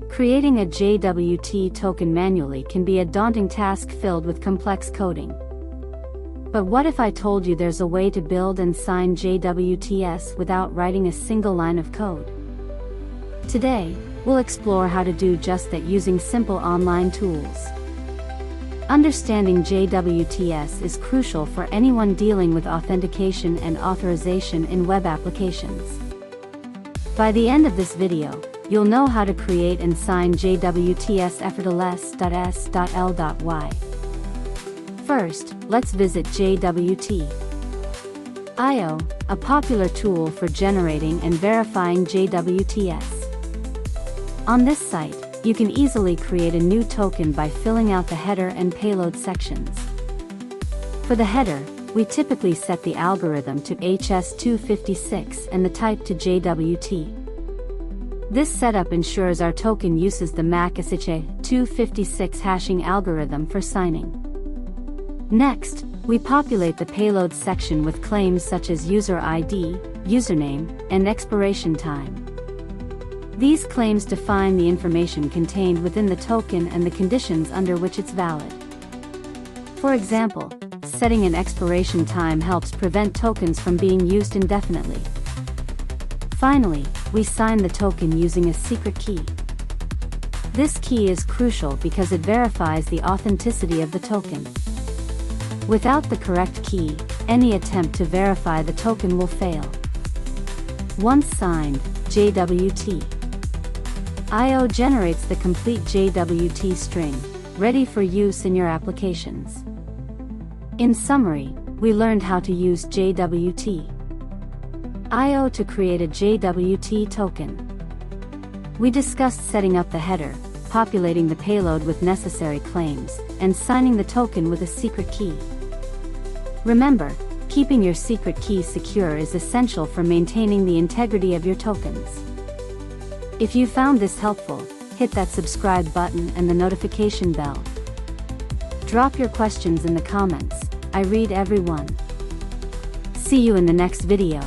Creating a JWT token manually can be a daunting task filled with complex coding. But what if I told you there's a way to build and sign JWTs without writing a single line of code? Today, we'll explore how to do just that using simple online tools. Understanding JWTs is crucial for anyone dealing with authentication and authorization in web applications. By the end of this video, you'll know how to create and sign JWTs effortless.s.l.y. First, let's visit JWT.io, a popular tool for generating and verifying JWTs. On this site, you can easily create a new token by filling out the header and payload sections. For the header, we typically set the algorithm to HS256 and the type to JWT. This setup ensures our token uses the MAC SHA-256 hashing algorithm for signing. Next, we populate the payload section with claims such as user ID, username, and expiration time. These claims define the information contained within the token and the conditions under which it's valid. For example, setting an expiration time helps prevent tokens from being used indefinitely. Finally, we sign the token using a secret key. This key is crucial because it verifies the authenticity of the token. Without the correct key, any attempt to verify the token will fail. Once signed, JWT.io generates the complete JWT string, ready for use in your applications. In summary, we learned how to use JWT.io to create a JWT token. We discussed setting up the header, populating the payload with necessary claims, and signing the token with a secret key. Remember, keeping your secret key secure is essential for maintaining the integrity of your tokens. If you found this helpful, hit that subscribe button and the notification bell. Drop your questions in the comments, I read every one. See you in the next video.